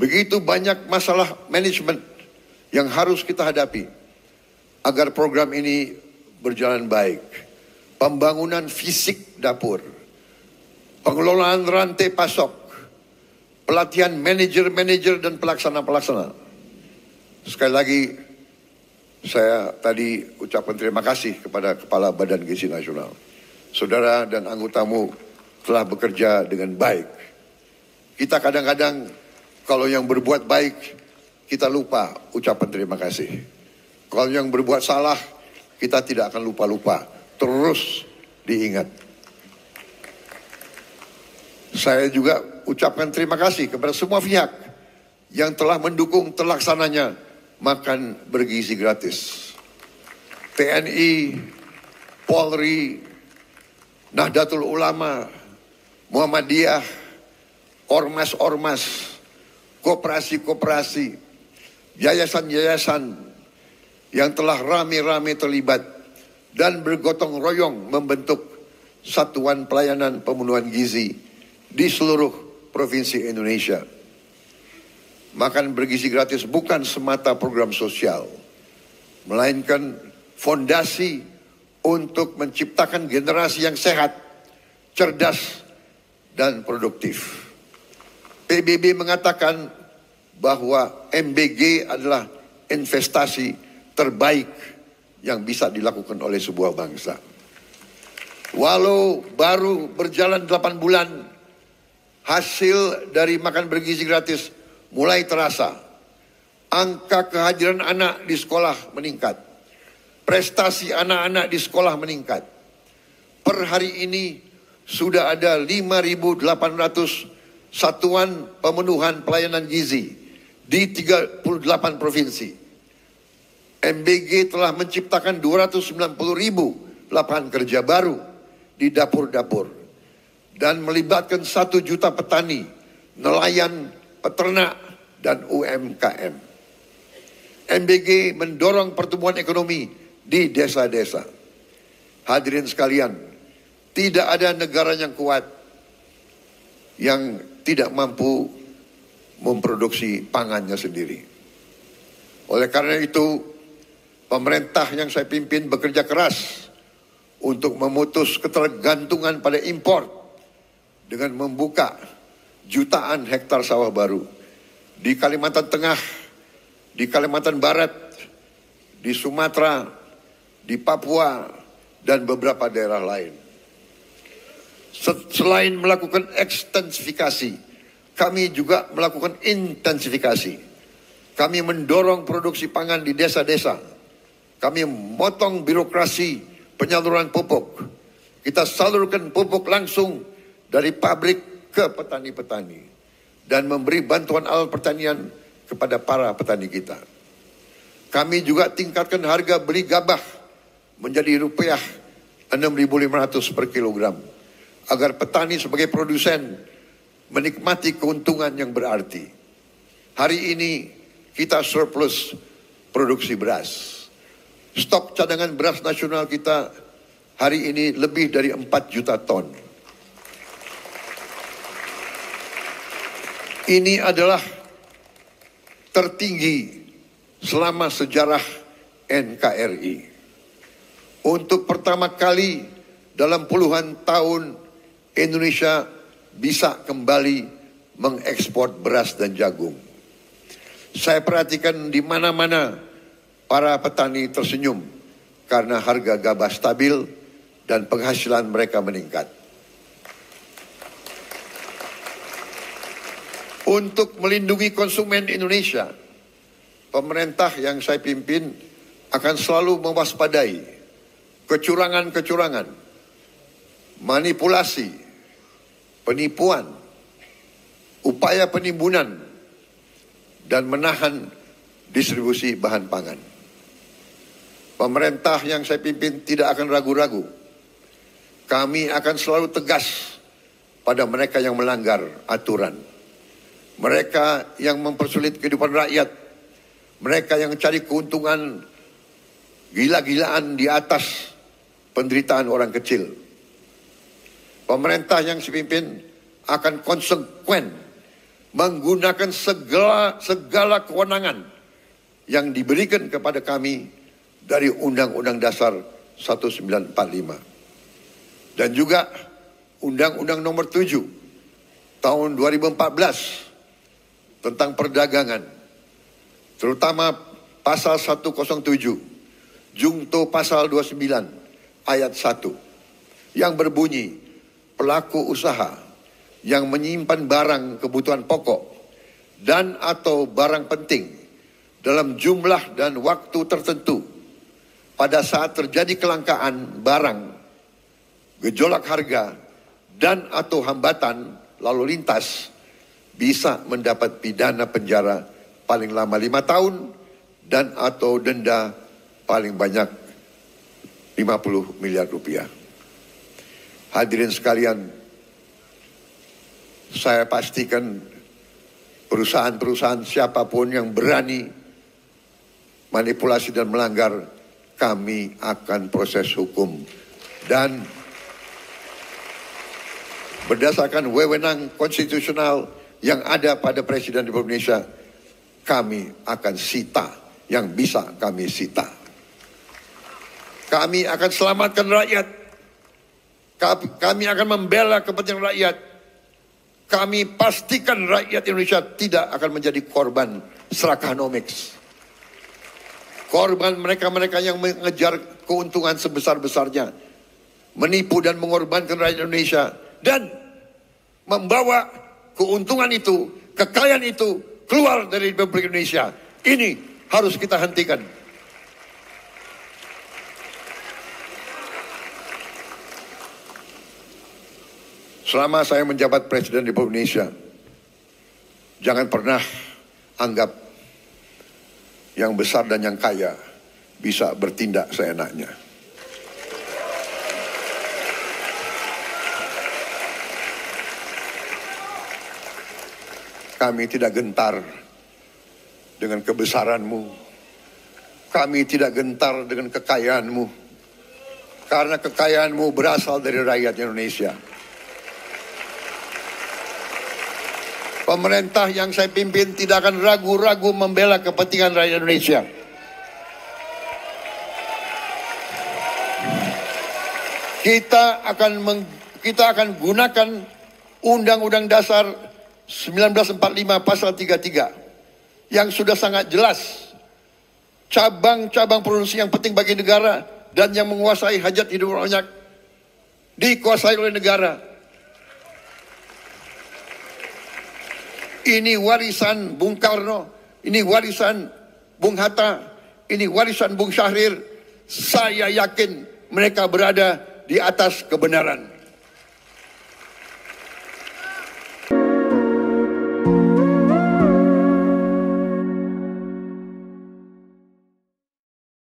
Begitu banyak masalah manajemen yang harus kita hadapi agar program ini berjalan baik. Pembangunan fisik dapur, pengelolaan rantai pasok, pelatihan manajer-manajer dan pelaksana-pelaksana. Sekali lagi, saya tadi ucapkan terima kasih kepada Kepala Badan Gizi Nasional. Saudara dan anggotamu telah bekerja dengan baik. Kita kadang-kadang kalau yang berbuat baik, kita lupa ucapan terima kasih. Kalau yang berbuat salah, kita tidak akan lupa-lupa. Terus diingat. Saya juga ucapkan terima kasih kepada semua pihak yang telah mendukung terlaksananya makan bergizi gratis. TNI, Polri, Nahdlatul Ulama, Muhammadiyah, ormas-ormas, koperasi-koperasi, yayasan-yayasan yang telah rame-rame terlibat dan bergotong royong membentuk Satuan Pelayanan Pemenuhan Gizi di seluruh provinsi Indonesia. Makan bergizi gratis bukan semata program sosial, melainkan fondasi untuk menciptakan generasi yang sehat, cerdas, dan produktif. PBB mengatakan bahwa MBG adalah investasi terbaik yang bisa dilakukan oleh sebuah bangsa. Walau baru berjalan 8 bulan, hasil dari makan bergizi gratis mulai terasa. Angka kehadiran anak di sekolah meningkat. Prestasi anak-anak di sekolah meningkat. Per hari ini sudah ada 5.800 satuan pemenuhan pelayanan gizi di 38 provinsi. MBG telah menciptakan 290.000 lapangan kerja baru di dapur-dapur dan melibatkan 1 juta petani, nelayan, peternak, dan UMKM. MBG mendorong pertumbuhan ekonomi di desa-desa. Hadirin sekalian, tidak ada negara yang kuat yang tidak mampu memproduksi pangannya sendiri. Oleh karena itu, pemerintah yang saya pimpin bekerja keras untuk memutus ketergantungan pada impor dengan membuka jutaan hektar sawah baru di Kalimantan Tengah, di Kalimantan Barat, di Sumatera, di Papua, dan beberapa daerah lain. Selain melakukan ekstensifikasi, kami juga melakukan intensifikasi. Kami mendorong produksi pangan di desa-desa. Kami memotong birokrasi penyaluran pupuk. Kita salurkan pupuk langsung dari pabrik ke petani-petani. Dan memberi bantuan alat pertanian kepada para petani kita. Kami juga tingkatkan harga beli gabah menjadi rupiah 6.500 per kilogram. Agar petani sebagai produsen menikmati keuntungan yang berarti. Hari ini kita surplus produksi beras. Stok cadangan beras nasional kita hari ini lebih dari 4 juta ton. Ini adalah tertinggi selama sejarah NKRI. Untuk pertama kali dalam puluhan tahun Indonesia bisa kembali mengekspor beras dan jagung. Saya perhatikan di mana-mana para petani tersenyum karena harga gabah stabil dan penghasilan mereka meningkat. Untuk melindungi konsumen Indonesia, pemerintah yang saya pimpin akan selalu mewaspadai kecurangan-kecurangan, manipulasi, penipuan, upaya penimbunan, dan menahan distribusi bahan pangan. Pemerintah yang saya pimpin tidak akan ragu-ragu. Kami akan selalu tegas pada mereka yang melanggar aturan. Mereka yang mempersulit kehidupan rakyat. Mereka yang cari keuntungan gila-gilaan di atas penderitaan orang kecil. Pemerintah yang saya pimpin akan konsekuen menggunakan segala kewenangan yang diberikan kepada kami dari Undang-Undang Dasar 1945 dan juga Undang-Undang Nomor 7 tahun 2014 tentang perdagangan, terutama pasal 107 Jungto pasal 29 ayat 1 yang berbunyi pelaku usaha yang menyimpan barang kebutuhan pokok dan atau barang penting dalam jumlah dan waktu tertentu pada saat terjadi kelangkaan barang, gejolak harga, dan atau hambatan lalu lintas bisa mendapat pidana penjara paling lama 5 tahun dan atau denda paling banyak 50 miliar rupiah. Hadirin sekalian, saya pastikan perusahaan-perusahaan siapapun yang berani manipulasi dan melanggar, kami akan proses hukum. Dan berdasarkan wewenang konstitusional yang ada pada Presiden Republik Indonesia, kami akan sita yang bisa kami sita. Kami akan selamatkan rakyat. Kami akan membela kepentingan rakyat. Kami pastikan rakyat Indonesia tidak akan menjadi korban serakanomics. Korban mereka-mereka yang mengejar keuntungan sebesar-besarnya, menipu dan mengorbankan rakyat Indonesia, dan membawa keuntungan itu, kekayaan itu keluar dari Republik Indonesia. Ini harus kita hentikan. Selama saya menjabat Presiden Republik Indonesia, jangan pernah anggap yang besar dan yang kaya bisa bertindak seenaknya. Kami tidak gentar dengan kebesaranmu. Kami tidak gentar dengan kekayaanmu. Karena kekayaanmu berasal dari rakyat Indonesia. Pemerintah yang saya pimpin tidak akan ragu-ragu membela kepentingan rakyat Indonesia. Kita akan gunakan Undang-Undang Dasar 1945 pasal 33 yang sudah sangat jelas. Cabang-cabang produksi yang penting bagi negara dan yang menguasai hajat hidup banyak dikuasai oleh negara. Ini warisan Bung Karno, ini warisan Bung Hatta, ini warisan Bung Syahrir. Saya yakin mereka berada di atas kebenaran.